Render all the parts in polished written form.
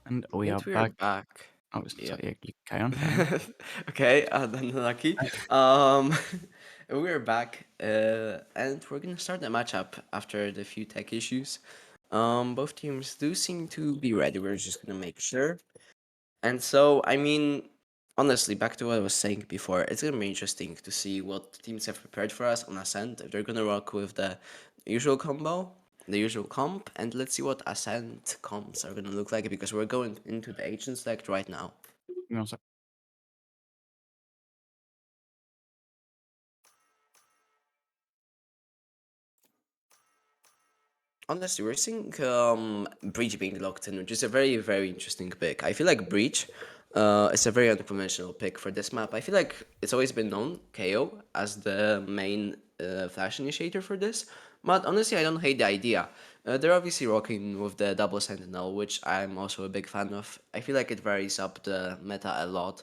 And we are And we are back. back. Oh, Yep. sorry, you carry on, carry on. Okay, then lucky. We're back, and we're gonna start the matchup after the few tech issues. Both teams do seem to be ready. We're just gonna make sure. And so, I mean, honestly, back to what I was saying before, it's gonna be interesting to see what teams have prepared for us on Ascent. If they're gonna rock with the usual combo, the usual comp, and let's see what Ascent comps are gonna look like because we're going into the agent select right now. You know, so Honestly, we're seeing Breach being locked in, which is a very, very interesting pick. I feel like Breach is a very unconventional pick for this map. I feel like it's always been known, KO, as the main flash initiator for this. But honestly, I don't hate the idea. They're obviously rocking with the double sentinel, which I'm also a big fan of. I feel like it varies up the meta a lot.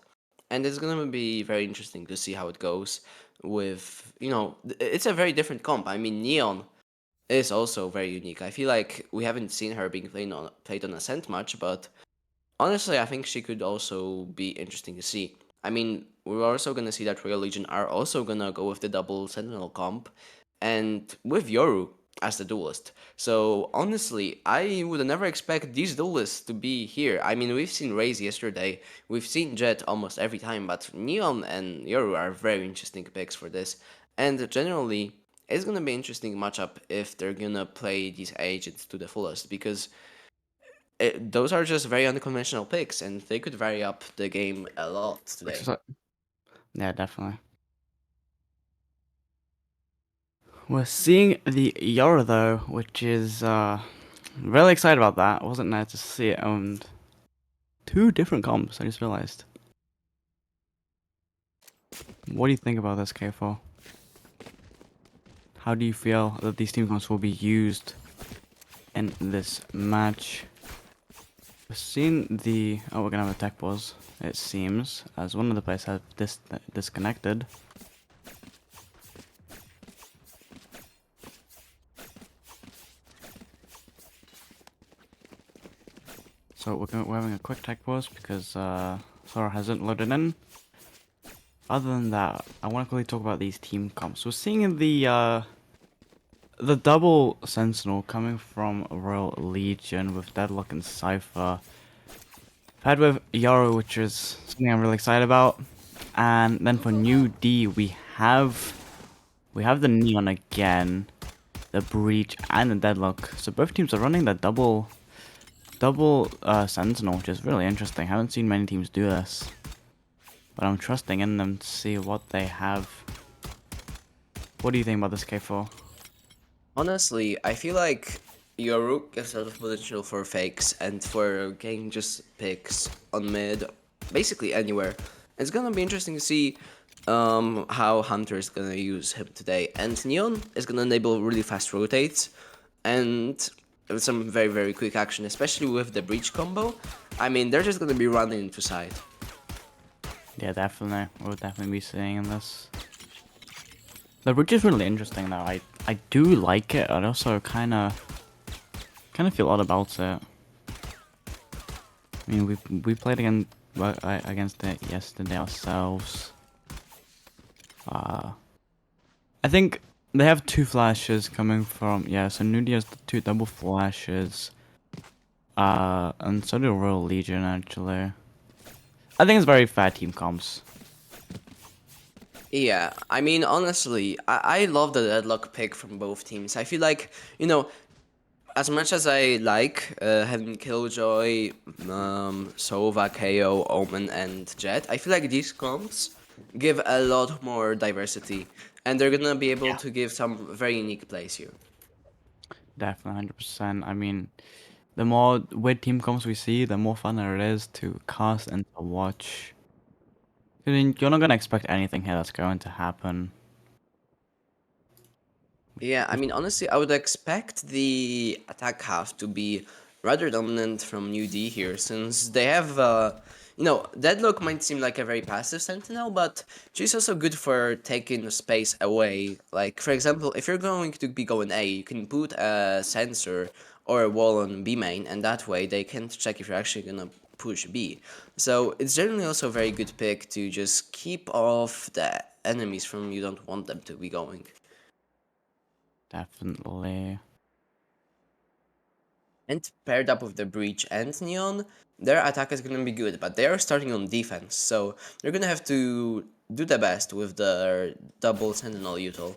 And it's gonna be very interesting to see how it goes with, it's a very different comp. I mean, Neon is also very unique. I feel like we haven't seen her being played on Ascent much, but honestly, I think she could also be interesting to see. I mean, we're also gonna see that Royal Legion are also gonna go with the double Sentinel comp, and with Yoru as the duelist. So honestly, I would never expect these duelists to be here. I mean, we've seen Raze yesterday, we've seen Jet almost every time, but Neon and Yoru are very interesting picks for this. And generally, it's gonna be an interesting matchup if they're gonna play these agents to the fullest because those are just very unconventional picks, and they could vary up the game a lot today. yeah, definitely. We're seeing the Yora though, which is really excited about that. I wasn't there to see it owned two different comps. I just realized. What do you think about this, K4? How do you feel that these team comps will be used in this match? We've seen the we're gonna have a tech pause. It seems as one of the players has disconnected. So we're having a quick tech pause because Sora hasn't loaded in. Other than that, I want to quickly talk about these team comps. We're seeing the double Sentinel coming from Royal Legion with Deadlock and Cypher. Paired with Yaro, which is something I'm really excited about. And then for NewD, we have the Neon again, the Breach, and the Deadlock. So both teams are running the double Sentinel, which is really interesting. Haven't seen many teams do this, but I'm trusting in them to see what they have. What do you think about this K4? Honestly, I feel like Yoru gives a lot of potential for fakes and for getting just picks on mid, basically anywhere. It's gonna be interesting to see how Hunter is gonna use him today. And Neon is gonna enable really fast rotates and some very, very quick action, especially with the breach combo. I mean, they're just gonna be running into side. Yeah, definitely. We'll definitely be seeing this. The Breach is really interesting though. I do like it. I also kind of feel odd about it. I mean, we played against it yesterday ourselves. I think they have two flashes coming from so NewD has the two double flashes. And so do Royal Legion actually. I think it's very fair team comps. Yeah, I mean, honestly, I love the deadlock pick from both teams. I feel like, as much as I like having Killjoy, Sova, KO, Omen, and Jet, I feel like these comps give a lot more diversity, and they're gonna be able Yeah. to give some very unique plays here. Definitely 100%. I mean, the more weird team comps we see, the more fun it is to cast and to watch. I mean, you're not gonna expect anything here that's going to happen. Yeah, I mean, honestly, I would expect the attack half to be rather dominant from NewD here, since they have, Deadlock might seem like a very passive sentinel, but she's also good for taking space away. Like, for example, if you're going to be going A, you can put a sensor or a wall on B main, and that way they can't check if you're actually gonna push B. So it's generally also a very good pick to just keep off the enemies from you don't want them to be going. Definitely. And paired up with the Breach and Neon, their attack is gonna be good, but they are starting on defense, so they're gonna have to do the best with their double Sentinel util.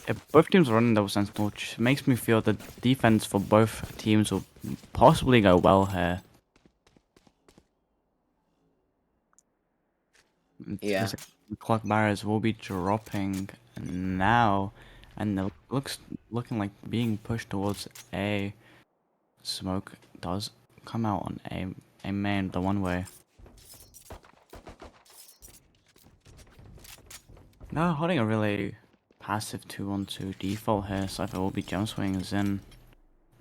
If both teams are running double sentinel, which makes me feel the defense for both teams will possibly go well here. Yeah. Because the clock barriers will be dropping now, and it looking like being pushed towards A. Smoke does come out on A main, the one way. No, holding a really passive 2-on-2 default here, so if it will be jump swings in,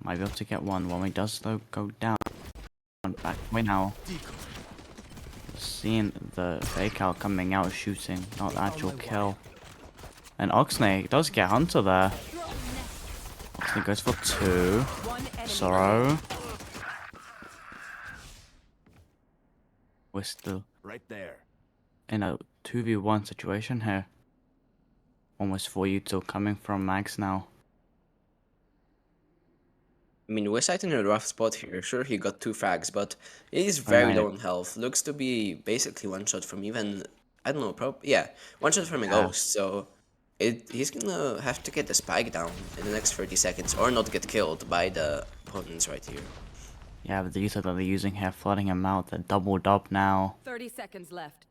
might be able to get one. When he does though go down, back way now. Seeing the fake out coming out shooting, not the actual kill. And Oxney does get Hunter there. Oxney goes for 2. Sorrow. We're still Right there. in a 2v1 situation here. Almost 4 util coming from Max now. I mean, Westside in a rough spot here. Sure, he got 2 frags, but he's Oh, very no, low on health. Looks to be basically one shot from even, I don't know, yeah, one shot from a yeah. ghost. So he's gonna have to get the spike down in the next 30 seconds or not get killed by the opponents right here. Yeah, but the util that they're using here, flooding him out, they're doubled up now. 30 seconds left.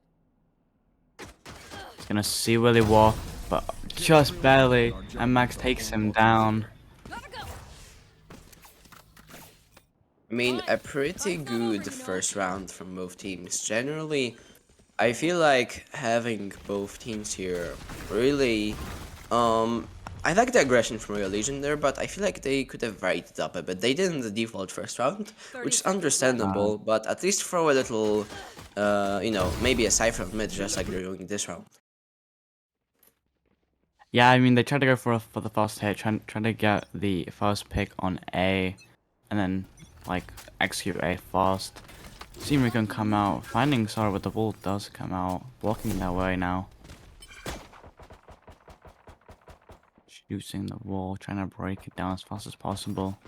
He's gonna see Willy War, but just barely, and Max takes him down. I mean, a pretty good first round from both teams. Generally, I feel like having both teams here really, I like the aggression from Royal Legion there, but I feel like they could have varied it up a bit. They did in the default first round, which is understandable, but at least throw a little, you know, maybe a Cypher mid just like they're doing this round. Yeah, I mean, they tried to go for the first hit, trying to get the first pick on A, and then, like, execute A fast. Seeing we can come out, finding Sorrow with the wall does come out, blocking their way now. Using the wall, trying to break it down as fast as possible.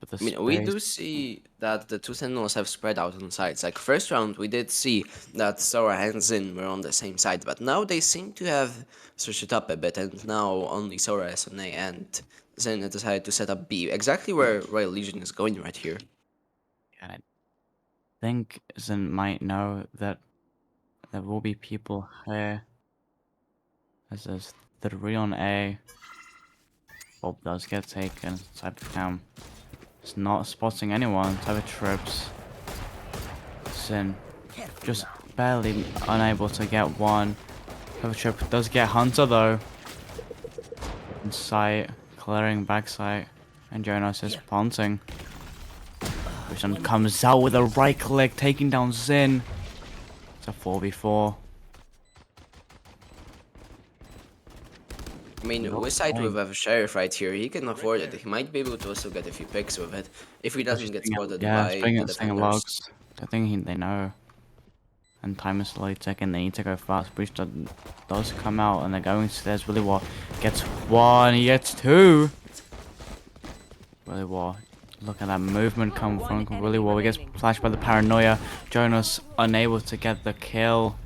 But the I mean, we space- do see that the two Sentinels have spread out on sides. Like, first round, we did see that Sora and Zin were on the same side, but now they seem to have switched it up a bit, and now only Sora is on A, and Zin decided to set up B, exactly where Royal Legion is going right here. I think Zin might know that there will be people here. As there's 3 on A. Bob does get taken. Cybercam is not spotting anyone. Cyber trips. Sin just barely unable to get one. Cyber trip does get Hunter though. In sight, clearing backside, and Jonas is pouncing. Vision comes out with a right click, taking down Zin. It's a 4v4. I mean, Westside with a Sheriff right here, he can afford it. He might be able to also get a few picks with it if he doesn't get spotted Yeah, by spring the it, stinging defenders. logs. I think they know. And time is slowly ticking. They need to go fast. Breach does come out, and they're going stairs. Willy War gets 1. He gets 2. Willy War, look at that movement come from Willy War. He gets flashed by the paranoia. Jonas unable to get the kill,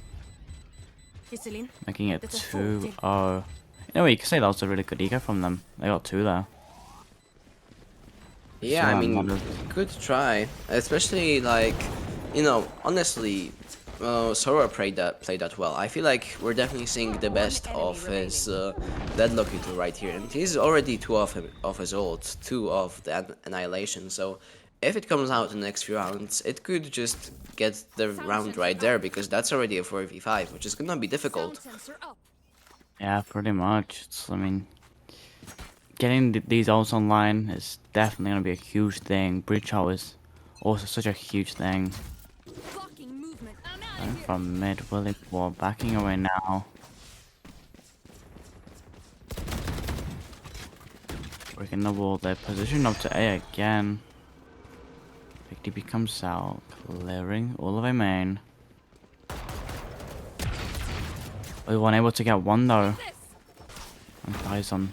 making it 2-0. You know, you can say that was a really good eco from them. They got 2 there. Yeah, I So, mean, good try. Especially, like, you know, honestly, Sora played that well. I feel like we're definitely seeing the best of his Deadlock util right here. And he's already 2 off his ult, 2 of the Annihilation. So if it comes out in the next few rounds, it could just get the round right there, because that's already a 4v5, which is gonna be difficult. yeah, pretty much. I mean, getting these ults online is definitely going to be a huge thing. Breach ult is also such a huge thing. And from mid, Willy War backing away now. Breaking the wall. They're positioned up to A again. Big DP comes out, clearing all of A main. We weren't able to get one though. And dies on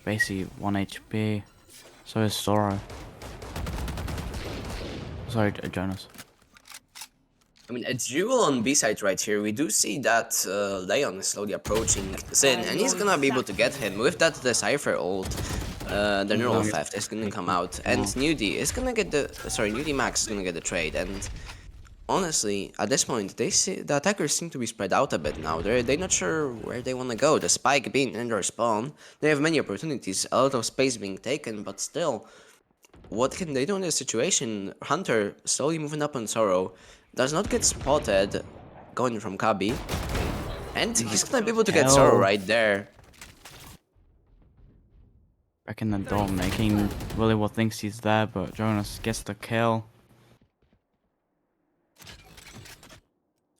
basically 1 HP. So is Sora. Sorry, Jonas. I mean, a duel on B side right here. We do see that Leon is slowly approaching Sin, and he's gonna be able to get him with that the Cypher ult. The neural theft is gonna come out, and NewD is gonna get the NewD Max is gonna get the trade. And honestly, at this point, the attackers seem to be spread out a bit now. They're not sure where they want to go. The spike being in their spawn, they have many opportunities, a lot of space being taken, but still, what can they do in this situation? Hunter slowly moving up on Sorrow, does not get spotted, going from Kabi, and he's gonna be able to get Sorrow right there. Back in the door, making Willy what thinks he's there, but Jonas gets the kill.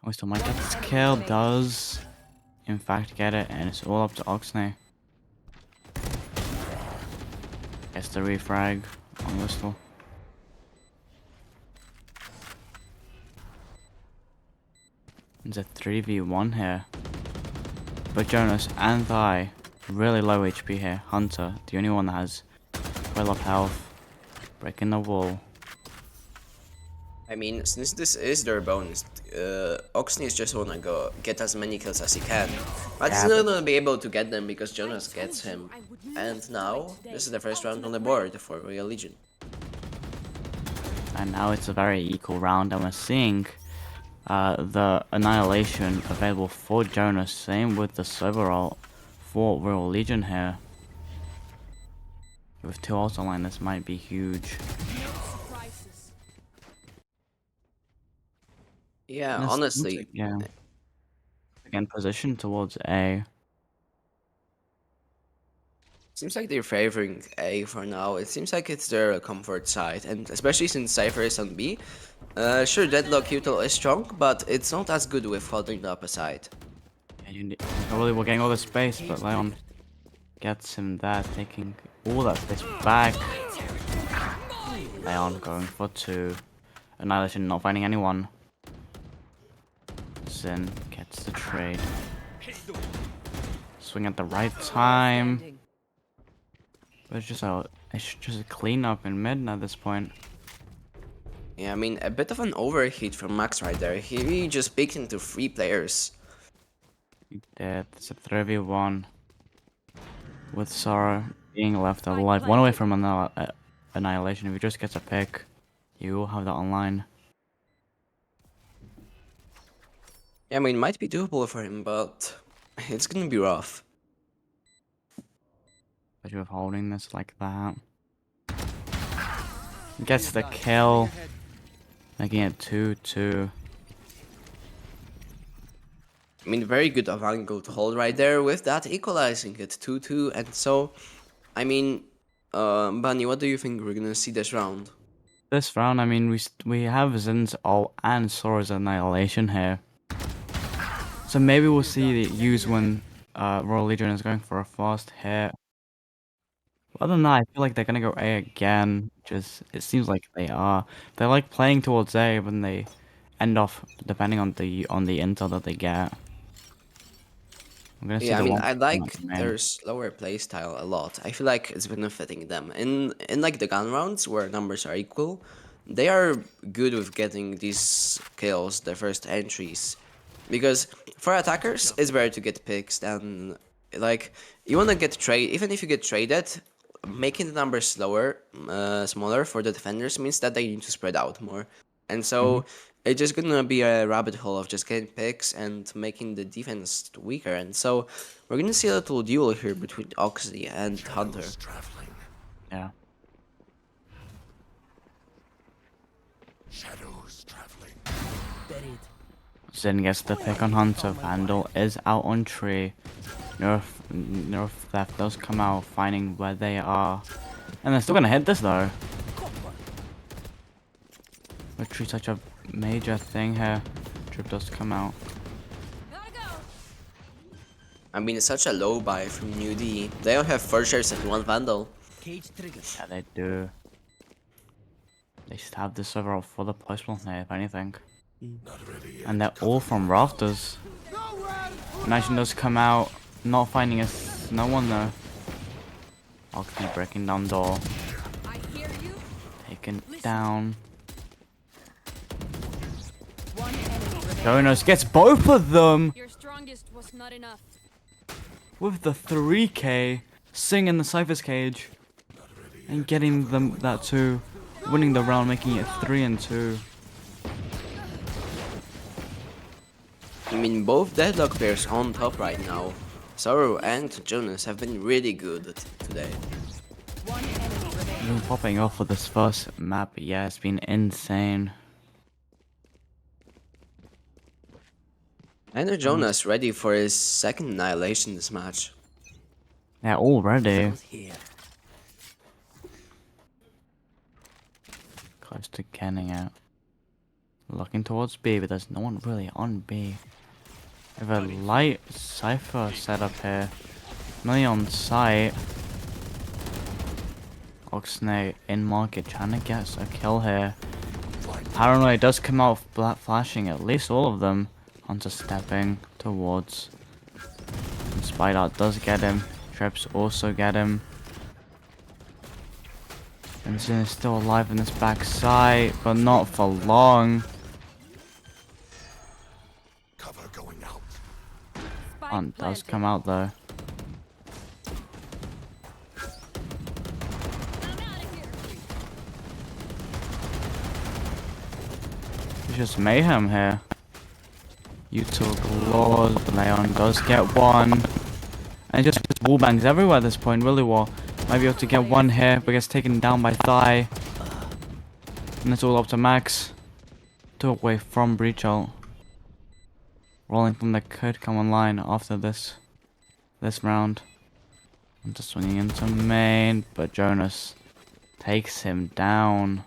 Oh, still might get this kill, does in fact get it, and it's all up to Oxney. Gets the refrag on Whistle. It's a 3v1 here. But Jonas and I, really low HP here. Hunter, the only one that has well of health. Breaking the wall. I mean, since this is their bonus, Oxney is just wanna go get as many kills as he can. But he's not gonna be able to get them because Jonas gets him. And now, this is the first round on the board for Royal Legion. And now it's a very equal round, and we're seeing the Annihilation available for Jonas. Same with the Sober ult for Royal Legion here. With 2 ults online, this might be huge. Yeah, honestly. Yeah. Again, position towards A. Seems like they're favoring A for now. It seems like it's their comfort side, and especially since Cypher is on B. Sure, Deadlock util is strong, but it's not as good with holding the upper side. And probably we're getting all the space, but Leon gets him there, taking all that space back. Leon going for 2. Annihilation not finding anyone. Sin gets the trade. Swing at the right time. But it's just a cleanup in mid at this point. Yeah, I mean, a bit of an overheat from Max right there. He just peeked into 3 players. He did. It's a 3v1. With Sora being left alive. One away from Annihilation. If he just gets a pick, you will have that online. Yeah, I mean, it might be doable for him, but it's gonna be rough. Especially with holding this like that. Gets the kill. Making it 2-2. I mean, very good avant-garde hold right there with that, equalizing it 2-2. And so, I mean, Bunny, what do you think we're gonna see this round? This round, I mean, we have Zin's ult and Sora's Annihilation here. So maybe we'll see the use when Royal Legion is going for a fast hit. Other than that, I feel like they're gonna go A again. It seems like they are. They like playing towards A, but then they end off depending on the intel that they get. I'm gonna see Yeah, I the mean, one I like man. their slower playstyle a lot. I feel like it's benefiting them. In like the gun rounds where numbers are equal, they are good with getting these kills, the first entries. Because for attackers, it's better to get picks than like you wanna get trade. Even if you get traded, making the numbers smaller for the defenders means that they need to spread out more, and so it's just gonna be a rabbit hole of just getting picks and making the defense weaker. And so we're gonna see a little duel here between Oxley and Hunter. Yeah. Shadows traveling. Zin gets the pick on Hunter. Vandal is out on tree. Nerf Theft does come out, finding where they are. And they're still gonna hit this though. Literally such a major thing here. Trip does come out. I mean, it's such a low buy from NewD. They don't have 4 shares and 1 Vandal. Cage triggers. Yeah, they do. They should have this server up for the placement there, if anything. And they're all from rafters. Imagine those come out, not finding us, no one though. I'll keep breaking down door. I hear you. Taken down. One enemy remaining. Jonas gets both of them Your strongest was not enough. with the 3k. Singing the Cypher's cage. And getting them that too. Winning the round, making it 3 and 2. I mean, both Deadlock players on top right now. Sorrow and Jonas have been really good today. One enemy remaining. Been popping off for this first map, yeah, it's been insane. And Jonas ready for his second annihilation this match. Yeah, already. Here. Close to canning out. Looking towards B, but there's no one really on B. We have a light Cypher setup here. Millie on site. Oxnay in market trying to get a kill here. Paranoid does come out flashing at least all of them onto stepping towards. And Spider does get him. Trips also get him. Vincent is still alive in this backside, but not for long. Cover going out. Spike Hunt does planted. come out though. I'm out of here. It's just mayhem here. You took Lord, but Leon does get one. And just wallbangs everywhere at this point, really well. Might be able to get one here, but gets taken down by Thigh. And it's all up to Max. 2 away from Breach ult. Rolling from the could come online after this round. I'm just swinging into main, but Jonas takes him down.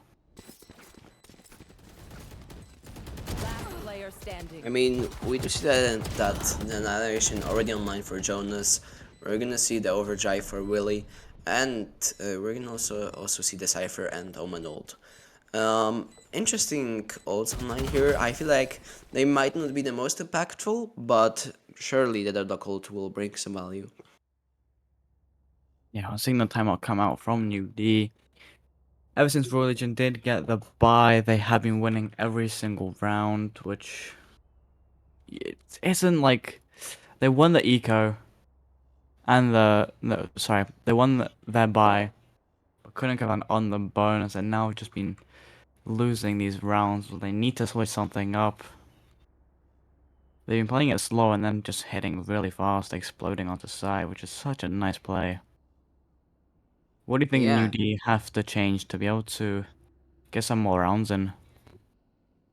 Last player standing. I mean, we do see that the annihilation already online for Jonas. We're gonna see the overdrive for Willy, and we're gonna also see the Cypher and Omen ult. Interesting ults online here. I feel like they might not be the most impactful, but surely the Deadlock ult will bring some value. Yeah, I'm seeing the timeout come out from NewD. Ever since Royal Legion did get the bye, they have been winning every single round, which it isn't like they won the eco and they won their bye, but couldn't get on the bonus, and now just been losing these rounds. They need to switch something up. They've been playing it slow and then just hitting really fast, exploding onto side, which is such a nice play. What do you think Yeah. NewD have to change to be able to get some more rounds in?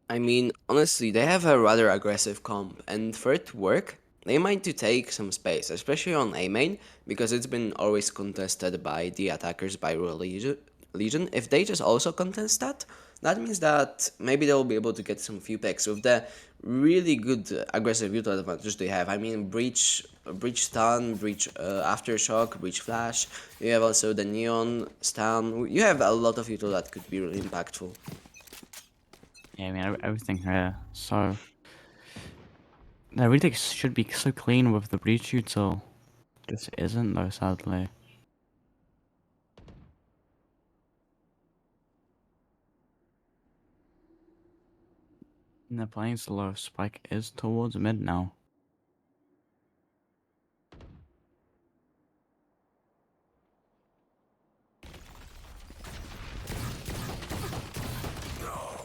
I mean, honestly, they have a rather aggressive comp, and for it to work, they might to take some space, especially on A main, because it's been always contested by the attackers by Royal Legion. If they just also contest that, that means that maybe they'll be able to get some few picks with the really good aggressive util advantage they have. I mean, breach stun, breach aftershock, breach flash. You have also the neon stun. You have a lot of util that could be really impactful. Yeah, I mean, everything here. So, they really should be so clean with the breach util. Just isn't though, sadly. And they're playing slow. Spike is towards mid now.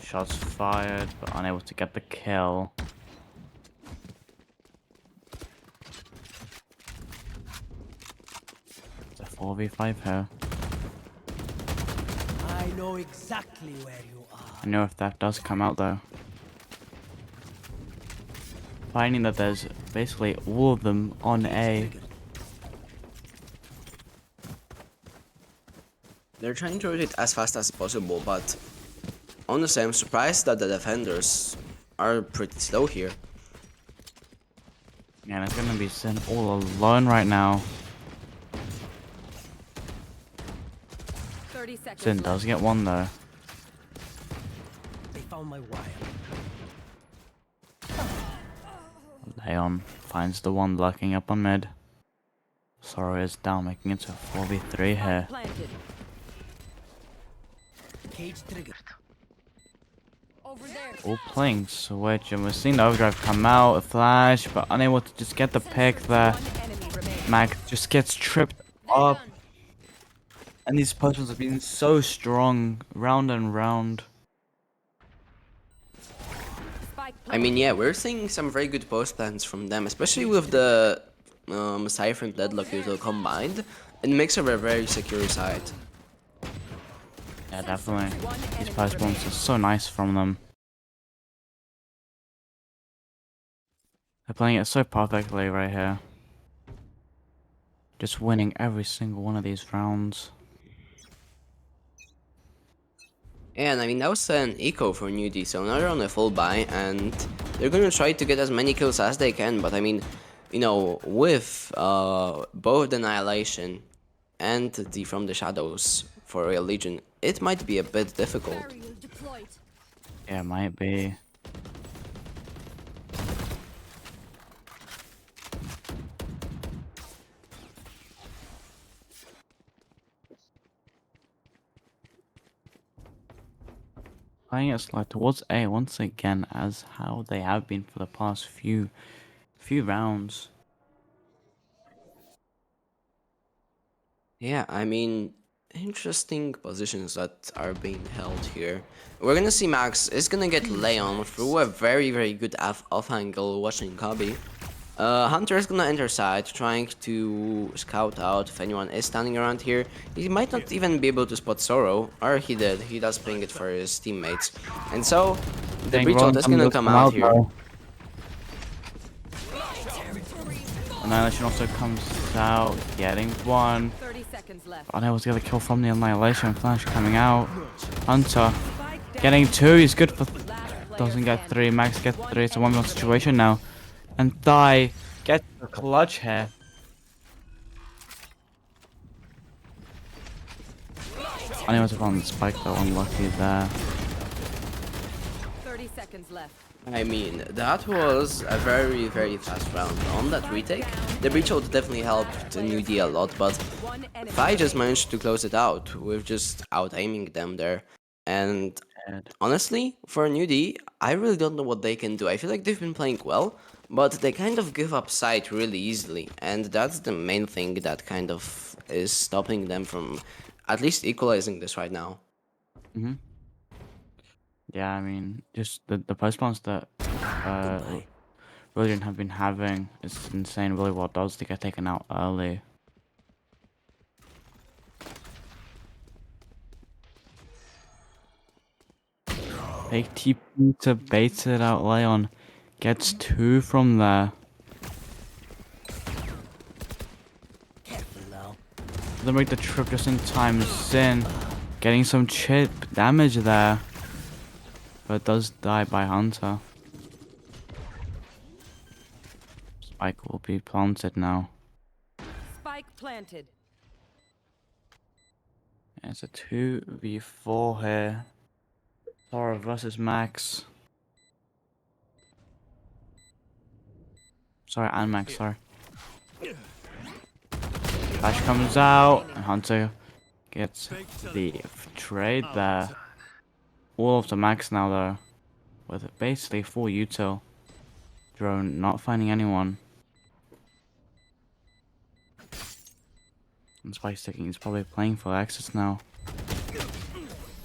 Shots fired, but unable to get the kill. It's a 4v5 here. I know exactly where you are. I know if that does come out though. Finding that there's basically all of them on A. They're trying to rotate as fast as possible, but honestly, I'm surprised that the defenders are pretty slow here. And it's gonna be Sin all alone right now. Sin does get one though. They found my wire. Leon finds the one blocking up on mid. Sora is down, making it to 4v3 here. Planted. Cage triggered. Over there. All playing Switch, and we're seeing the overdrive come out, a flash, but unable to just get the pick there. One enemy remaining. Mac just gets tripped up. And these potions have been so strong, round and round. Spike I mean, yeah, we're seeing some very good post plans from them, especially with the Cypher and Deadlock usual combined. It makes a very secure side. Yeah, definitely. These post bombs are so nice from them. They're playing it so perfectly right here. Just winning every single one of these rounds. And I mean, that was an eco for NewD, so now they're on a full buy, and they're gonna try to get as many kills as they can, but I mean, you know, with both the Annihilation and the From the Shadows for Royal Legion, it might be a bit difficult. Barrier deployed. Yeah, it might be. Playing it slow towards A once again, as how they have been for the past few rounds. Yeah, I mean, interesting positions that are being held here. We're gonna see Max is gonna get Leon through a very good off angle watching Cubby. Hunter is gonna enter side, trying to scout out if anyone is standing around here. He might not even be able to spot Sorrow, or he did. He does ping it for his teammates. And so, the breach ult is gonna come out here. Annihilation also comes out, getting one. 30 seconds left. Unable to get a kill from the Annihilation. Flash coming out. Hunter Spike getting two. He's good for. Last player Doesn't get standing. three. Max gets three. It's a 1v1 situation now. And Thai gets the clutch here. Unable to find the spike though. Unlucky there. 30 seconds left. I mean, that was a very fast round. On that retake, the breach ult definitely helped NewD a lot, but One enemy. Fi just managed to close it out with just out-aiming them there. And Dead. honestly, for NewD, I really don't know what they can do. I feel like they've been playing well, but they kind of give up sight really easily. And that's the main thing that kind of is stopping them from at least equalizing this right now. Yeah, I mean, just the post bombs that Brilliant have been having is insane. Really well does to get taken out early. Fake TP to bait it out. Leon gets two from there. Careful now. They make the trip just in time. Sin getting some chip damage there, but does die by Hunter. Spike will be planted now. Spike planted. It's a 2v4 here. Sora versus Max. Sorry, and Max, sorry. Flash comes out, and Hunter gets the trade there. All of the Max now, though, with basically full util. Drone not finding anyone. And Spike's thinking he's probably playing for access now.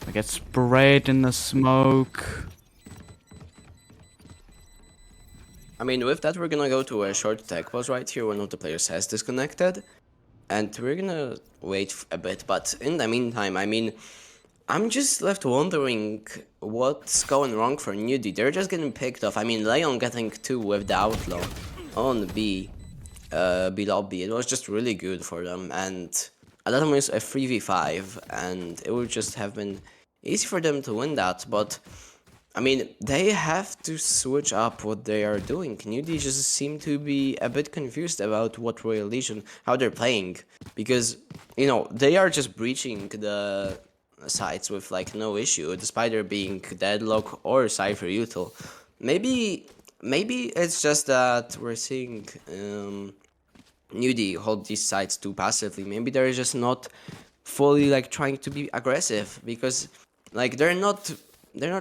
I get sprayed in the smoke. I mean, with that, we're gonna go to a short tech pause right here. One of the players has disconnected, and we're gonna wait a bit. But in the meantime, I mean, I'm just left wondering what's going wrong for NewD. They're just getting picked off. I mean, Leon getting two with the Outlaw on B lobby. It was just really good for them, and that was a 3v5, and it would just have been easy for them to win that. But I mean, they have to switch up what they are doing. NewD just seem to be a bit confused about what Royal Legion, how they're playing, because you know they are just breaching the sides with like no issue, despite there being deadlock or Cypher util. Maybe it's just that we're seeing NewD hold these sides too passively. Maybe they're just not fully like trying to be aggressive because like they're not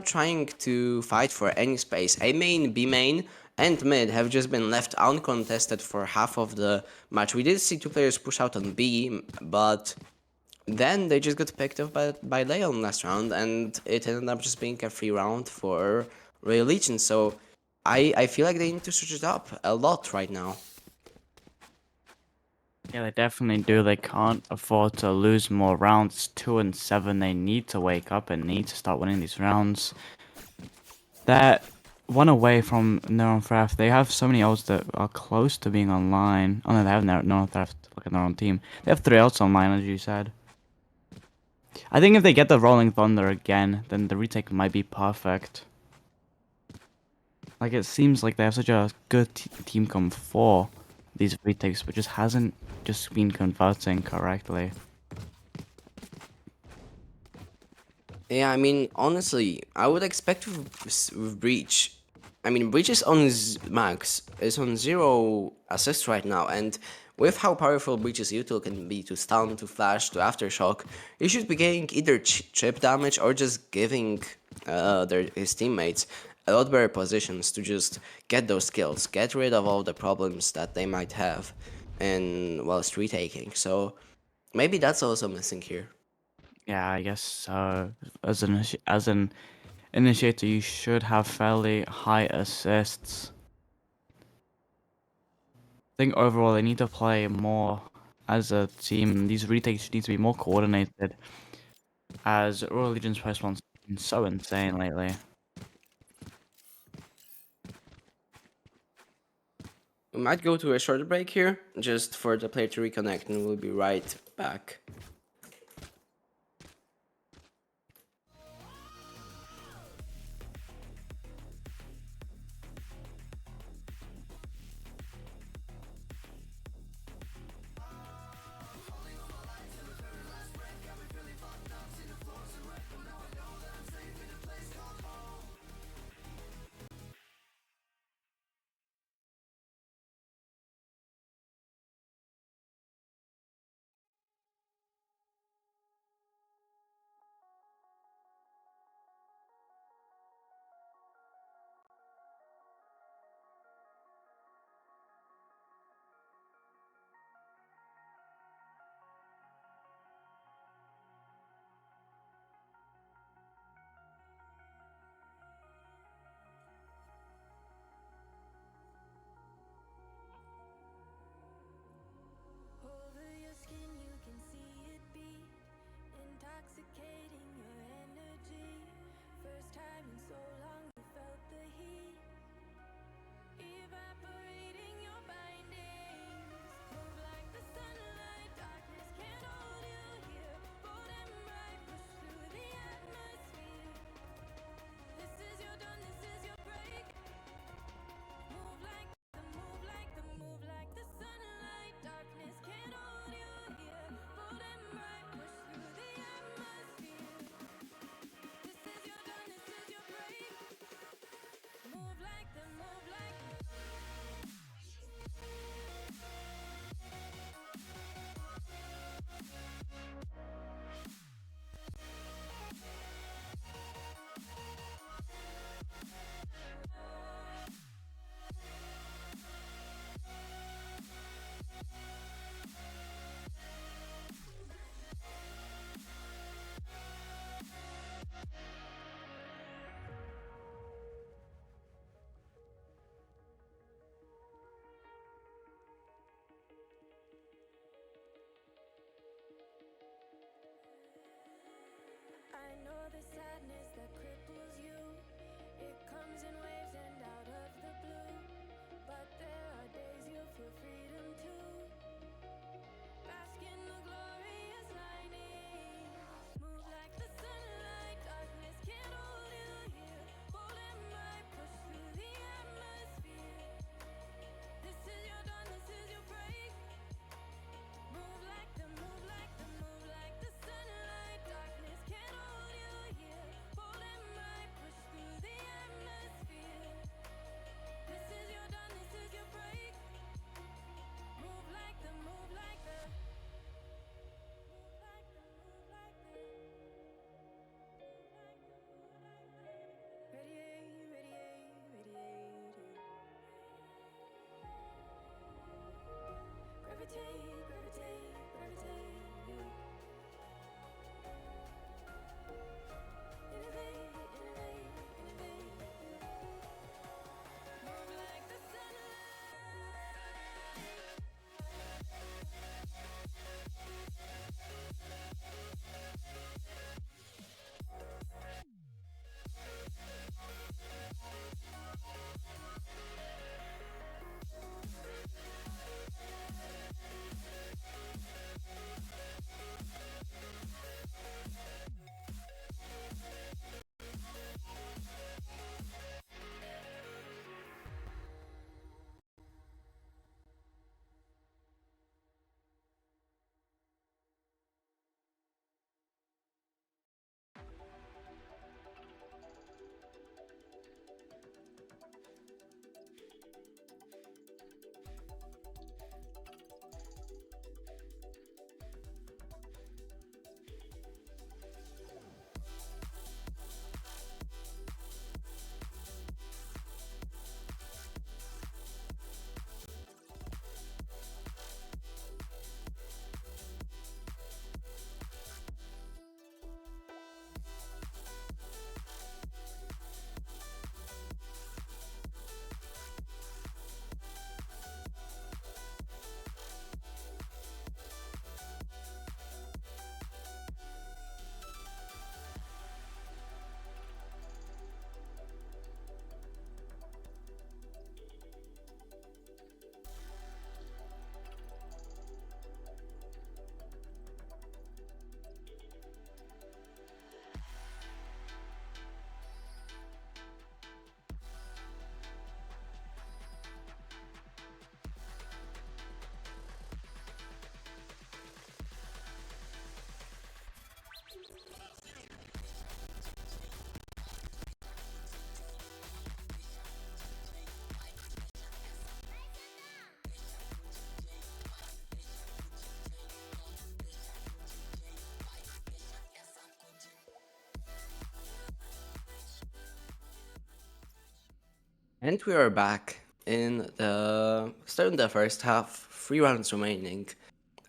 trying to fight for any space. A main, B main, and mid have just been left uncontested for half of the match. We did see two players push out on B, but then they just got picked up by Leon last round, and it ended up just being a free round for Royal Legion. So I feel like they need to switch it up a lot right now. Yeah, they definitely do. They can't afford to lose more rounds. 2 and 7. They need to wake up and need to start winning these rounds. That one away from Neuron Theft. They have so many ults that are close to being online. Oh no, they have Neuron Theft like on their own team. They have 3 ults online, as you said. I think if they get the Rolling Thunder again, then the retake might be perfect. Like, it seems like they have such a good team comp for these retakes, but just hasn't just been converting correctly. Yeah, I mean, honestly, I would expect with Breach. I mean, Breach is on max, is on 0 assists right now, and with how powerful Breach's util can be to stun, to flash, to aftershock, he should be getting either chip damage or just giving his teammates a lot better positions to just get those kills, get rid of all the problems that they might have, and whilst retaking. So maybe that's also missing here. Yeah, I guess so. As an initiator, you should have fairly high assists. I think overall they need to play more as a team. These retakes need to be more coordinated, as Royal Legion's post one's been so insane lately. We might go to a short break here, just for the player to reconnect, and we'll be right back. And we are back in the starting the first half, 3 rounds remaining.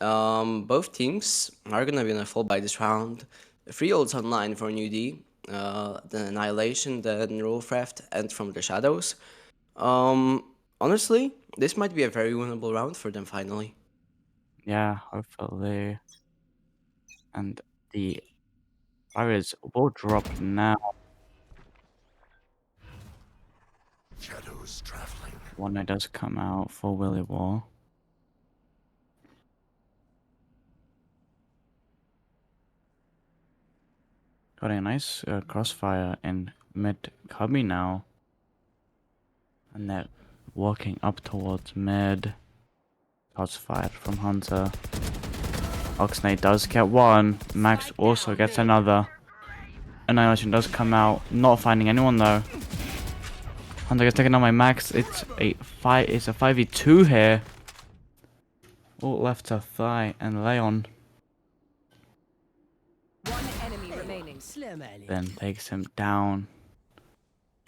Both teams are gonna be in a full by this round. 3 ults online for NewD, then Annihilation, then Rule Theft, and from the Shadows. Honestly, this might be a very winnable round for them finally. Yeah, hopefully. And the Pirates will drop now. Shadows traveling. One that does come out for Willy War. Got a nice crossfire in mid cubby now. And they're walking up towards mid. Shots fired from Hunter. Oxnade does get one. Max also gets another. Annihilation does come out. Not finding anyone though. Hunter gets taken out by Max. It's a 5v2 here. All left to Thigh and Leon. One enemy remaining. Slim alley. Then takes him down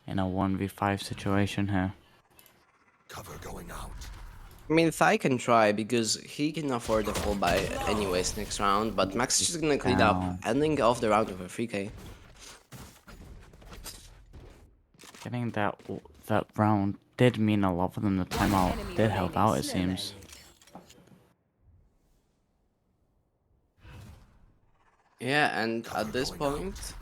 in a 1v5 situation here. Cover going out. I mean, Thai can try because he can afford the full buy anyways next round, but Max is just gonna clean up, Down. ending off the round with a 3k. Getting that round did mean a lot for them. The timeout did help out, it seems. Yeah, and at this point,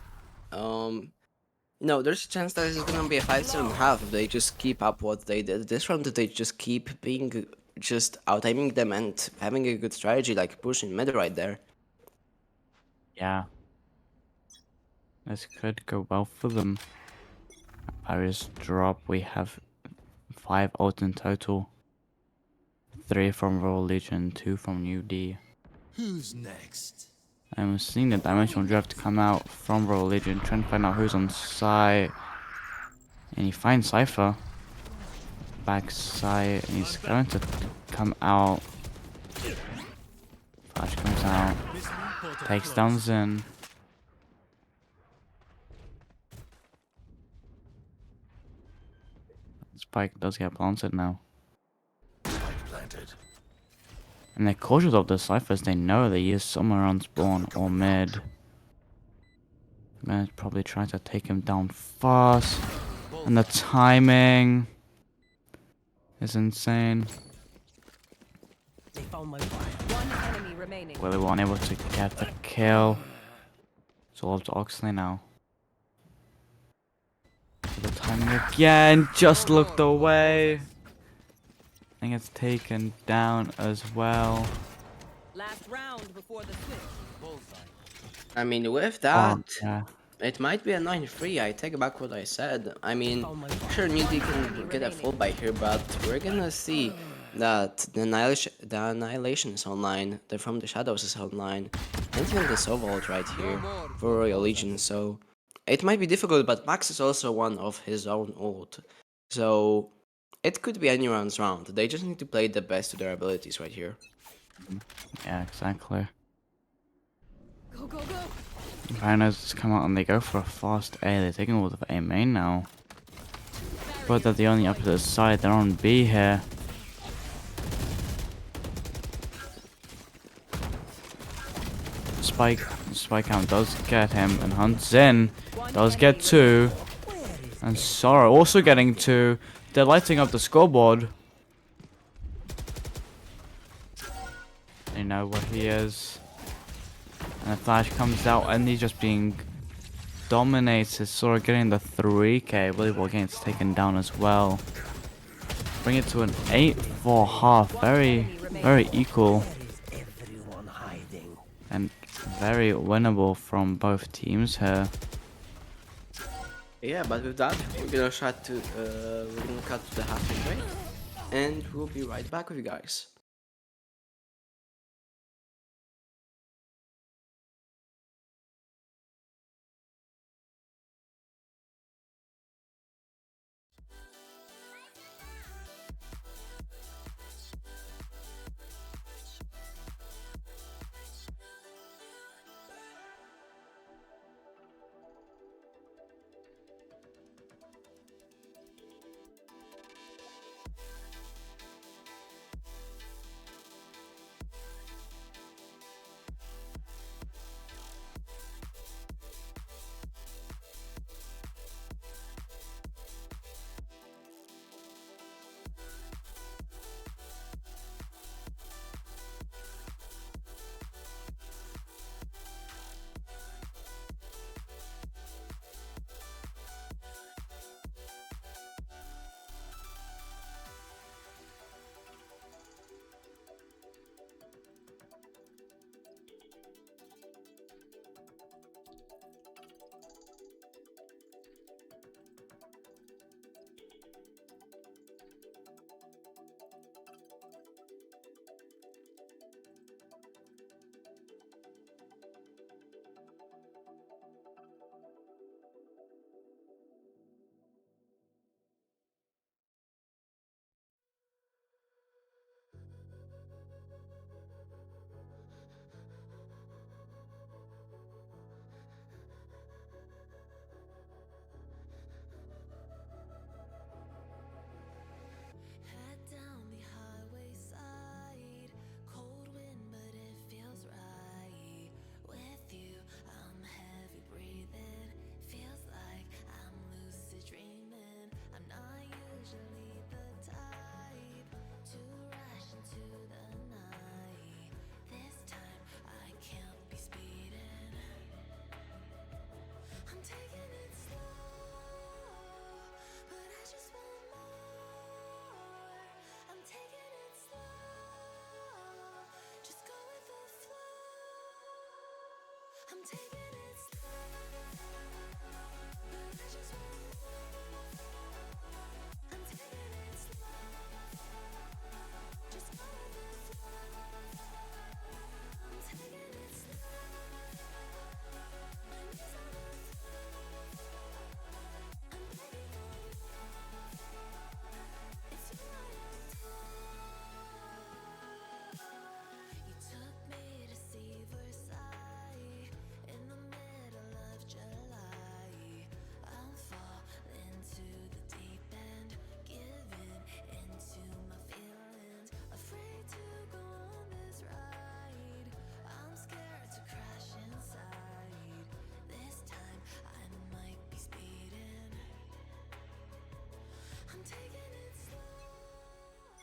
there's a chance that it's gonna be a 5-7.5 if they just keep up what they did this round, if they just keep being just out-aiming them and having a good strategy, like pushing mid right there. Yeah. This could go well for them. Pirates drop. We have 5 ults in total. 3 from Royal Legion, 2 from NewD. Who's next? I'm seeing the dimensional drift come out from Royal Legion, trying to find out who's on site. And he finds Cypher. Backside, and he's going to come out. Flash comes out. Takes down Zen. Spike does get planted now. Spike planted. And they're cautious of the Cyphers. They know that he is somewhere on spawn or mid. I'm gonna probably try to take him down fast. And the timing is insane. They found my wire. One enemy remaining. Willy weren't able to get the kill. It's all up to Oxley now. The timing again, just looked away. I think it's taken down as well. Last round before the switch. I mean, with that, Oh, yeah. it might be a 9-3. I take back what I said. I mean, sure, NewD can get a full buy here, but we're gonna see that the Annihilation is online, the From the Shadows is online, and even the Sovault right here for Royal Legion, so it might be difficult, but Max is also one of his own ult. So it could be anyone's round. They just need to play the best to their abilities right here. Yeah, exactly. Go, go, go. Rhinos come out and they go for a fast A. They're taking all of A main now. But they're the only opposite side. They're on B here. Spike count does get him and hunts in. Does get 2. And Sora also getting 2. They're lighting up the scoreboard. They know where he is. And the flash comes out and he's just being dominated. Sora getting the 3k. Willy War gets taken down as well. Bring it to an 8 for half. Very, very equal. Where is everyone hiding? And very winnable from both teams here. Yeah, but with that, we're gonna cut to the halfway break, and we'll be right back with you guys.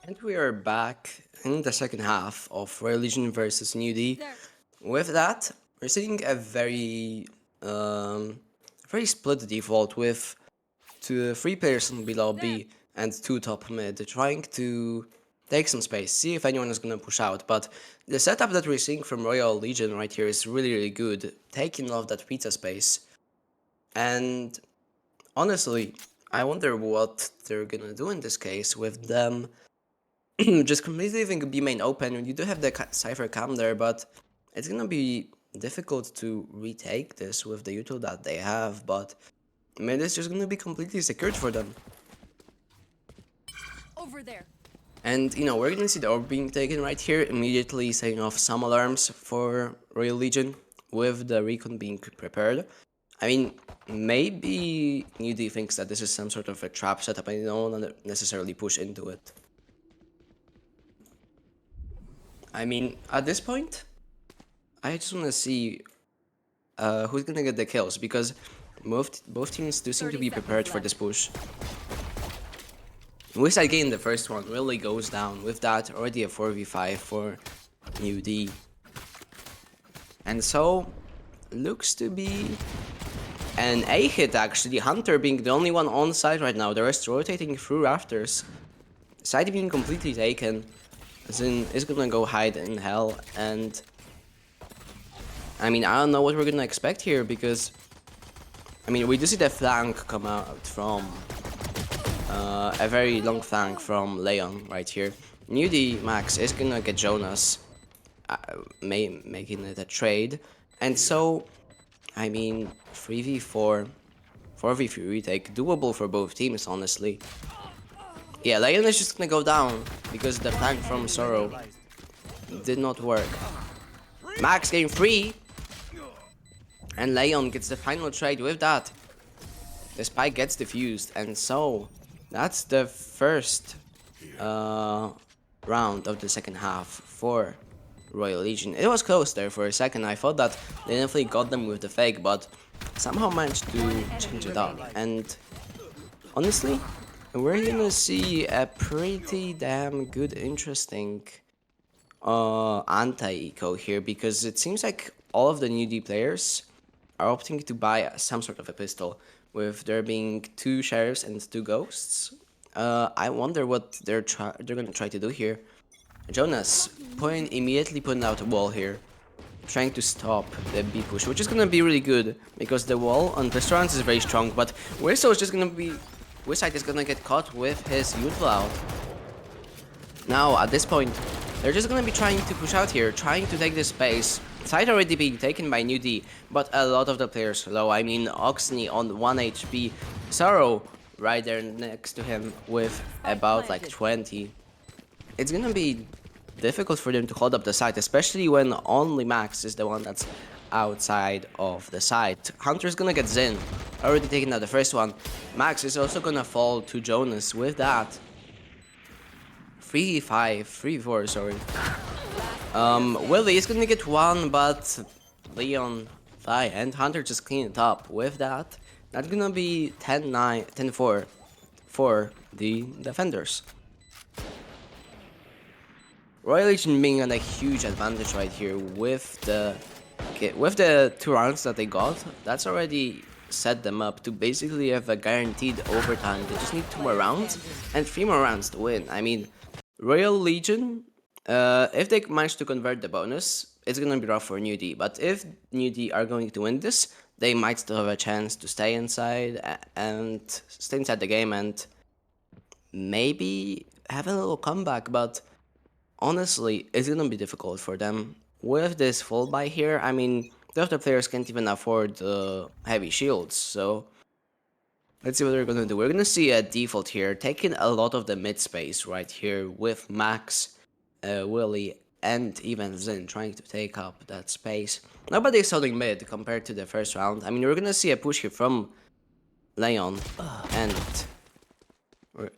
And we are back in the second half of Religion versus NewD. There. With that, we're seeing a very split default with 3 players in below B and 2 top mid, trying to take some space, see if anyone is gonna push out. But the setup that we're seeing from Royal Legion right here is really good, taking off that pizza space. And honestly, I wonder what they're gonna do in this case with them just completely leaving B main open. You do have the Cypher cam there, but it's gonna be difficult to retake this with the util that they have, but mid is just gonna be completely secured for them. Over there. And, you know, we're gonna see the orb being taken right here, immediately setting off some alarms for Royal Legion, with the recon being prepared. I mean, maybe NewD thinks that this is some sort of a trap setup and they don't want to necessarily push into it. I mean, at this point, I just want to see who's gonna get the kills, because both teams do seem to be prepared for this push. Wizard getting the first one really goes down. With that, already a 4v5 for NewD. And so, looks to be an A hit actually. Hunter being the only one on site right now, the rest rotating through rafters. Side being completely taken. Zin is gonna go hide in hell, and I mean, I don't know what we're gonna expect here, because I mean, we do see the flank come out from a very long flank from Leon right here. NewD Max is gonna get Jonas, making it a trade, and so I mean, 3v4, 4v3 retake, doable for both teams, honestly. Yeah, Leon is just gonna go down because the flank from Sorrow did not work. Max getting free, and Leon gets the final trade. With that, the spike gets defused, and so that's the first round of the second half for Royal Legion. It was close there for a second. I thought that they definitely got them with the fake, but somehow managed to change it up. And honestly, we're gonna see a pretty damn good, interesting anti-eco here, because it seems like all of the NewD players are opting to buy some sort of a pistol, with there being 2 sheriffs and 2 ghosts. I wonder what they're gonna try to do here. Jonas immediately putting out a wall here, trying to stop the B push, which is gonna be really good, because the wall on restaurants is very strong, but Whistle is just gonna be... Wizard is gonna get caught with his util out. Now, at this point, they're just gonna be trying to push out here, trying to take this space. Side already being taken by NewD, but a lot of the players low. I mean, Oxney on 1 HP, Sorrow right there next to him with about like 20. It's gonna be difficult for them to hold up the site, especially when only Max is the one that's outside of the site. Hunter's gonna get Zin, already taking out the first one. Max is also gonna fall to Jonas. With that, 3-4, sorry. Willie is gonna get one, but Leon, Vi, and Hunter just clean it up. With that, that's gonna be 10-9, 10-4 for the defenders. Royal Legion being on a huge advantage right here with the 2 rounds that they got. That's already set them up to basically have a guaranteed overtime. They just need 2 more rounds and 3 more rounds to win. I mean, Royal Legion, if they manage to convert the bonus, it's gonna be rough for NewD. But if NewD are going to win this, they might still have a chance to stay inside the game and maybe have a little comeback. But honestly, it's gonna be difficult for them. With this full buy here, I mean, the other players can't even afford heavy shields, so let's see what they're gonna do. We're gonna see a default here, taking a lot of the mid space right here with Max, Willie, and even Zin trying to take up that space. Nobody's holding mid compared to the first round. I mean, we're gonna see a push here from Leon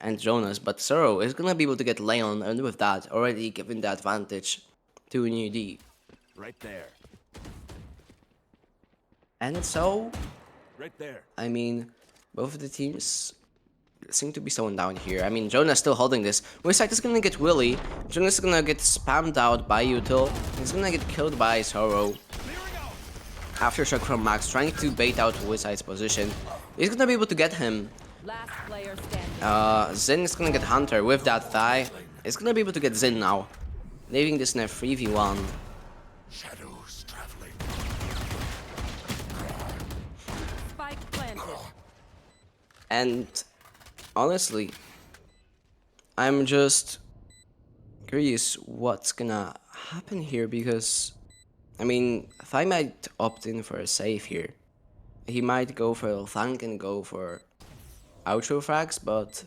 and Jonas, but Sorrow is gonna be able to get Leon, and with that, already giving the advantage to NewD. Right there. And so, Right there. I mean, both of the teams seem to be slowing down here. I mean, Jonah's still holding this. Wizard is gonna get Willy. Jonah's gonna get spammed out by Util. He's gonna get killed by Sorrow. Aftershock from Max, trying to bait out Wizard's position. He's gonna be able to get him. Last player standing. Zin is gonna get Hunter with that thigh. He's gonna be able to get Zin now. Leaving this in a 3v1. Shadows traveling. Spike planted. And honestly, I'm just curious what's gonna happen here because, I mean, Thai might opt in for a save here. He might go for a flank and go for outro frags, but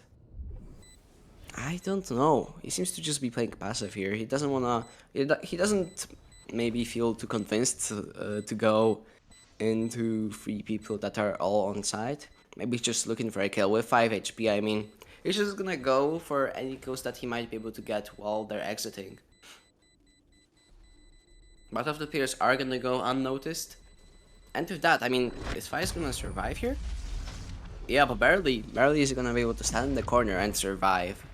I don't know. He seems to just be playing passive here. He doesn't wanna. He doesn't maybe feel too convinced to go into 3 people that are all on site. Maybe he's just looking for a kill with 5 HP. I mean, he's just gonna go for any kills that he might be able to get while they're exiting. Both of the players are gonna go unnoticed. And with that, I mean, is Faiz gonna survive here? Yeah, but barely. Barely is gonna be able to stand in the corner and survive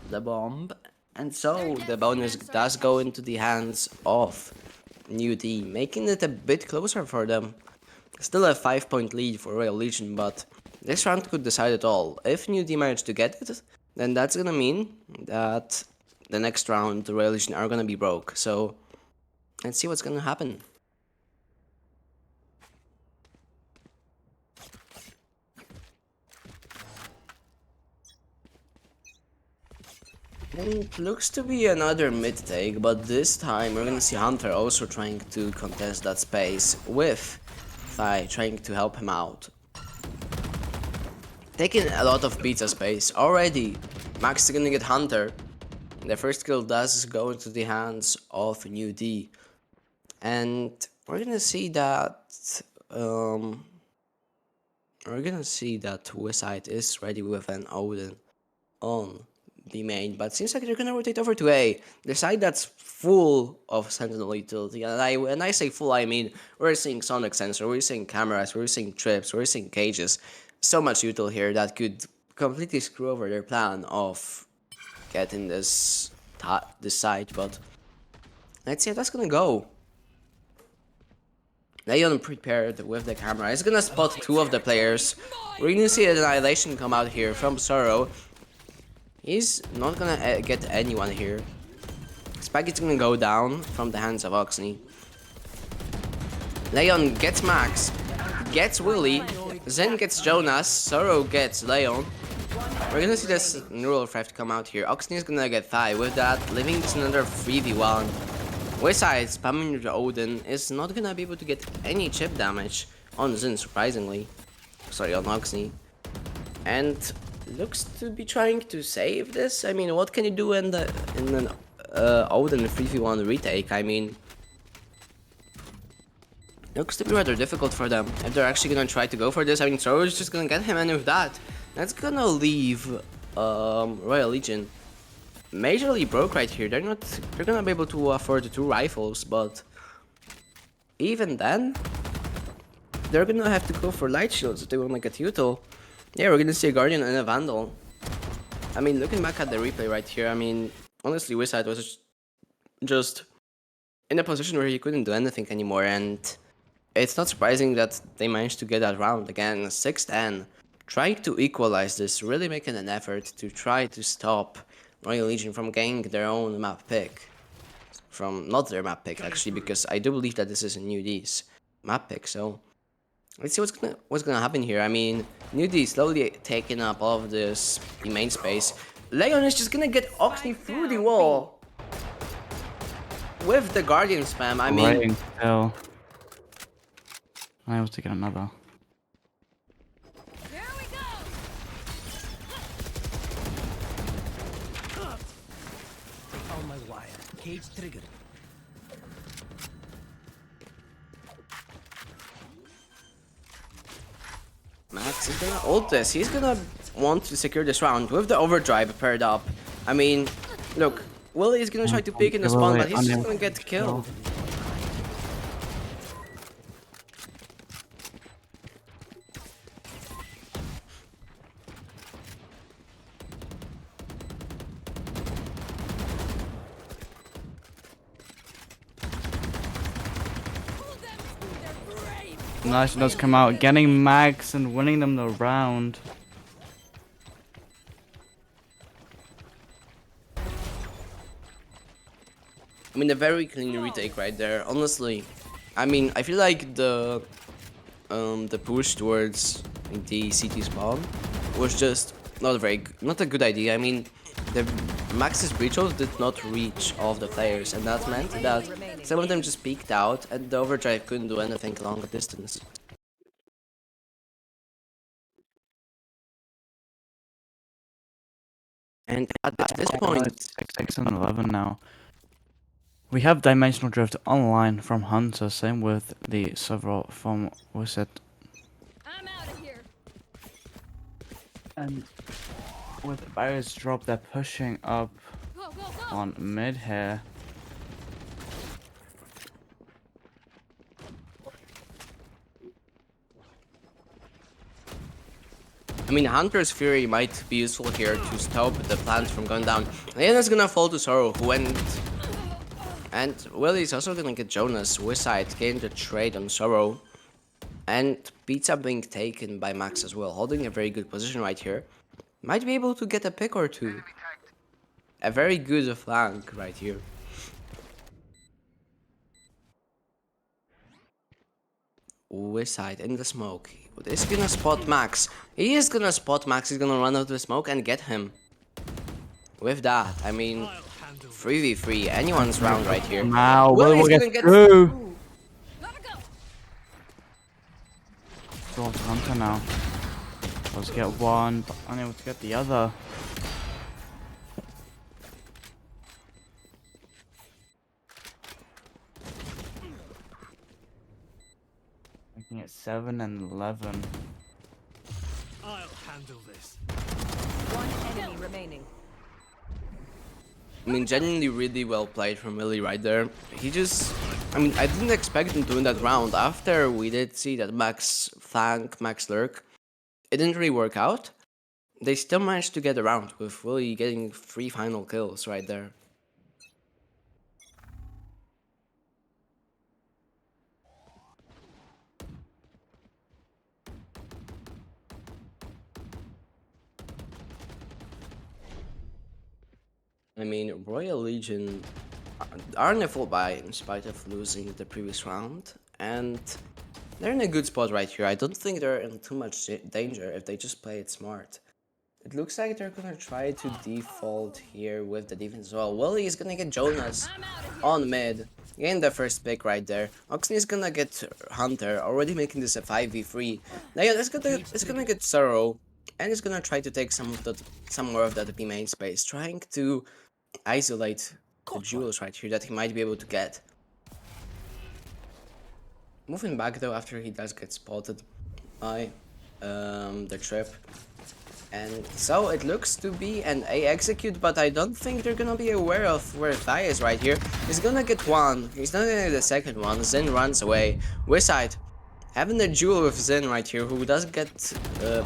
the bomb. And so the bonus does go into the hands of NewD, making it a bit closer for them. Still a 5-point lead for Royal Legion, but this round could decide it all. If NewD managed to get it, then that's gonna mean that the next round the Royal Legion are gonna be broke. So let's see what's gonna happen. It looks to be another mid take, but this time we're gonna see Hunter also trying to contest that space with Thai trying to help him out. Taking a lot of pizza space already. Max is gonna get Hunter. The first kill does go into the hands of NewD, and we're gonna see that Wizard is ready with an Odin on the main, but seems like they're gonna rotate over to A, the side that's full of Sentinel utility. And I say full, I mean we're seeing sonic sensor, we're seeing cameras, we're seeing trips, we're seeing cages. So much util here that could completely screw over their plan of getting this side. But let's see how that's gonna go. Leon prepared with the camera. He's gonna spot 2 of the players. We're gonna see an annihilation come out here from Sorrow. He's not gonna get anyone here. Spike is gonna go down from the hands of Oxney. Leon gets Max, gets Willy, Zen gets Jonas, Sorrow gets Leon. We're gonna see this neural theft come out here. Oxney is gonna get Thai with that, leaving this another 3v1. Wizard spamming the Odin is not gonna be able to get any chip damage on Zen, surprisingly. Sorry, on Oxney. And looks to be trying to save this. I mean, what can you do in an Odin 3v1 retake? I mean, looks to be rather difficult for them if they're actually gonna try to go for this. I mean, Sorrow is just gonna get him, and with that, that's gonna leave Royal Legion majorly broke right here. They're gonna be able to afford 2 rifles, but even then, they're gonna have to go for light shields if they wanna get util. Yeah, we're gonna see a Guardian and a Vandal. I mean, looking back at the replay right here, I mean, honestly, Wizard was just in a position where he couldn't do anything anymore, and it's not surprising that they managed to get that round again, 6-10. Trying to equalize this, really making an effort to try to stop Royal Legion from getting their own map pick. Not their map pick, actually, because I do believe that this is a NewD's map pick, so let's see what's gonna happen here. I mean, NewD slowly taking up all of the main space. Leon is just gonna get Oxney through the wall with the Guardian spam. I mean, Waiting still. I was to get another. Here we go. They found my wire. Cage triggered. Max is gonna ult this. He's gonna want to secure this round with the overdrive paired up. I mean, look, Willy is gonna try to peek in the spawn, but he's just gonna get killed. Nice, does come out, getting max and winning them the round. I mean, a very clean retake right there. Honestly, I mean, I feel like the push towards the CT spawn was just not a good idea. I mean, the Max's breachos did not reach all of the players, and that meant that some of them just peeked out, and the overdrive couldn't do anything long distance. And at this point, 6 and 11 now. We have Dimensional Drift online from Hunter, same with the several from Wisset. I'm out of here. And with the barriers drop, they're pushing up Go, go, go. on mid here. I mean, Hunter's Fury might be useful here to stop the plants from going down. Leona's gonna fall to Sorrow, who went... And Willie's also gonna get Jonas. Wizside gained the trade on Sorrow. And pizza being taken by Max as well, holding a very good position right here. Might be able to get a pick or two. A very good flank right here. Wizside in the smoke. He's gonna spot Max. He is gonna spot Max. He's gonna run out of the smoke and get him. With that, I mean, 3v3, anyone's round right here. Now, Willie will Willie's get through. Gotta go. Towards Hunter now. Let's get one, but unable to get the other. Making it 7 and 11. I'll handle this. One enemy remaining. I mean, genuinely really well played from Willie right there. He just... I mean, I didn't expect him to win that round. After we did see that Max flank, Max lurk, it didn't really work out. They still managed to get a round with Willie getting 3 final kills right there. I mean, Royal Legion are in a full buy in spite of losing the previous round, and they're in a good spot right here. I don't think they're in too much danger if they just play it smart. It looks like they're gonna try to default here with the defense as well. Willie is gonna get Jonas on mid, getting the first pick right there. Oxney is gonna get Hunter, already making this a 5v3. Now yeah, it's gonna get Sorrow, and it's gonna try to take some more of that B main space, trying to isolate the jewels right here that he might be able to get. Moving back though after he does get spotted by the trip. And so it looks to be an A execute, but I don't think they're gonna be aware of where Thai is right here. He's gonna get one, he's not gonna get the second one. Zin runs away. Wizside having the duel with Zin right here, who does get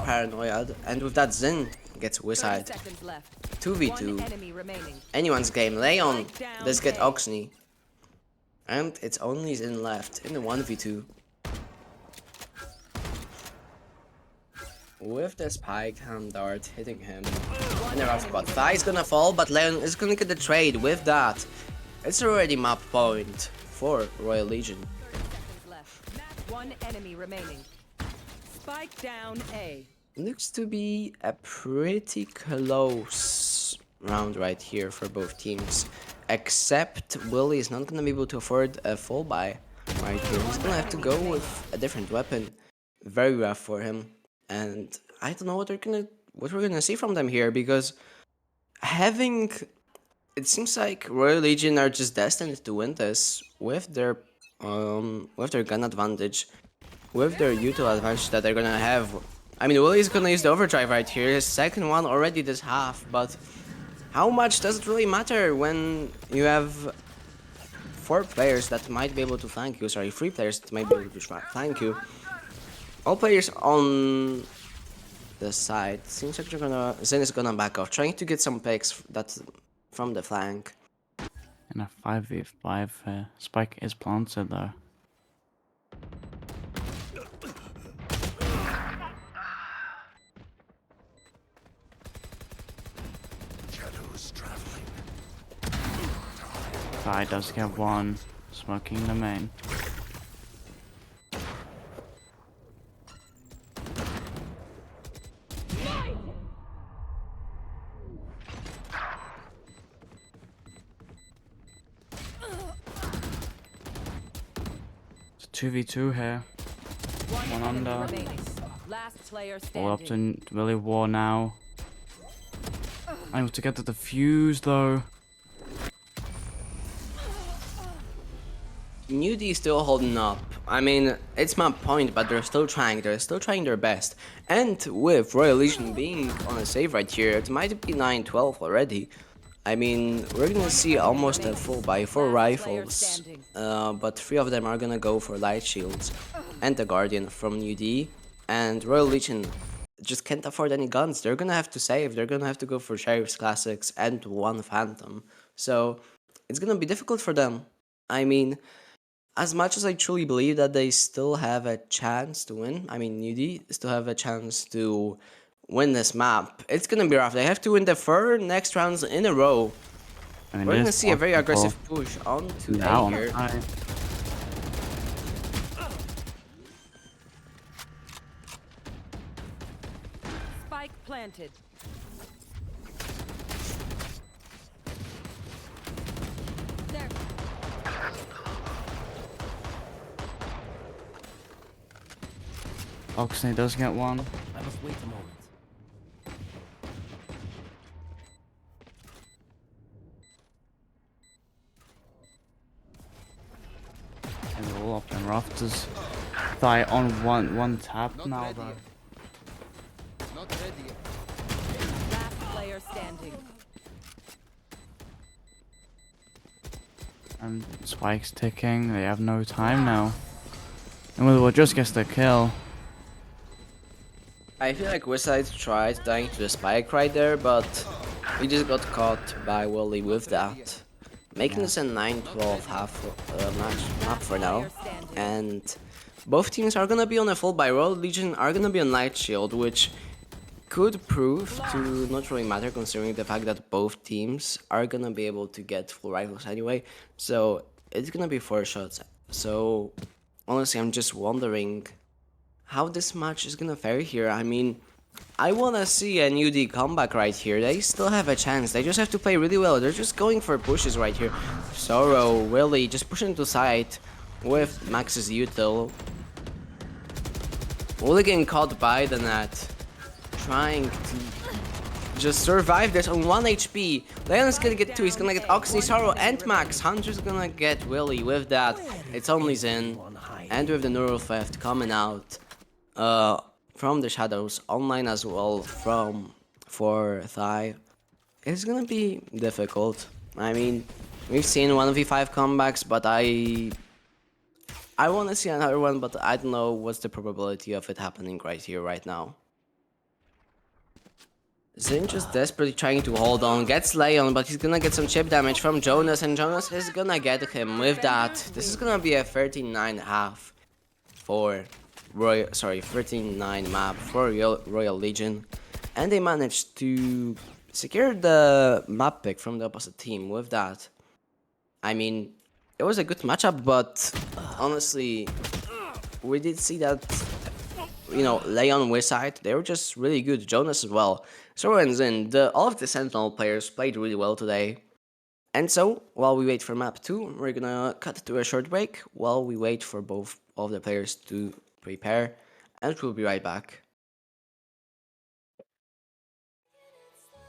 paranoid, and with that Zin gets 30 Wizside. seconds left. 2v2. One enemy remaining. Anyone's game. Leon does get Oxney. And it's only Zin left in the 1v2. With the spike hand dart hitting him in a rough spot. Thai's gonna fall, but Leon is gonna get the trade. With that, it's already map point for Royal Legion. 30 seconds left. One enemy remaining. Spike down A. Looks to be a pretty close round right here for both teams. Except Willie is not gonna be able to afford a full buy right here. He's gonna have to go with a different weapon. Very rough for him. And I don't know what we're gonna see from them here, because it seems like Royal Legion are just destined to win this with their gun advantage, with their util advantage that they're gonna have. I mean, Willie's gonna use the overdrive right here, his second one already this half, but how much does it really matter when you have 4 players that might be able to flank you, sorry, 3 players that might be able to flank you. All players on the side. Seems like Zen is gonna back off, trying to get some picks from the flank. In a 5v5, Spike is planted though. Thai does get one. Smoking the main. It's a 2v2 here. One enemy under. remaining. Last player All up standing. to Willy War now. Able to get the defuse though. NewD is still holding up. I mean, it's my point, but they're still trying. They're still trying their best. And with Royal Legion being on a save right here, it might be 9-12 already. I mean, we're gonna see almost a full buy for rifles, but 3 of them are gonna go for light shields and the Guardian from NewD. And Royal Legion just can't afford any guns. They're gonna have to save. They're gonna have to go for Sheriff's Classics and 1 Phantom. So it's gonna be difficult for them. I mean, as much as I truly believe that they still have a chance to win, I mean, NewD still have a chance to win this map, it's gonna be rough. They have to win the 4 next rounds in a row. I mean, We're gonna there's see a very people aggressive push onto now A on here. Thai. Spike planted. There. Oxney does get one. I must wait a moment. And they're all up in rafters. Thai on one tap now though. Not ready. Last player standing. And Spike's ticking. They have no time now. And Willy War just gets the kill. I feel like Westside tried dying to the spike right there, but he just got caught by Willy with that. Making this a 9-12 half map for now. And both teams are gonna be on a full buy. Royal Legion are gonna be on Light Shield, which could prove to not really matter considering the fact that both teams are gonna be able to get full rifles anyway. So it's gonna be 4 shots. So honestly, I'm just wondering how this match is gonna fare here. I mean, I wanna see a NewD comeback right here. They still have a chance. They just have to play really well. They're just going for pushes right here. Sorrow, Willy, just pushing to side with Max's util. Willy getting caught by the net. Trying to just survive this on 1 HP. Leon's gonna get 2. He's gonna get Oxney, Sorrow, and Max. Hunter's gonna get Willy with that. It's only Zin. And with the neural theft coming out from the shadows, online as well for Thai, it's gonna be difficult. I mean, we've seen 1v5 comebacks, but I want to see another one, but I don't know what's the probability of it happening right here, right now. Zin just desperately trying to hold on, gets Leon, but he's gonna get some chip damage from Jonas, and Jonas is gonna get him with that. This is gonna be a 13-9.5 for 13-9 map for Royal Legion, and they managed to secure the map pick from the opposite team with that. I mean, it was a good matchup, but honestly, we did see that, you know, Leon, Westside, they were just really good. Jonas as well. So and Zin, all of the Sentinel players played really well today. And so, while we wait for map 2, we're gonna cut to a short break while we wait for both of the players to prepare, and we'll be right back.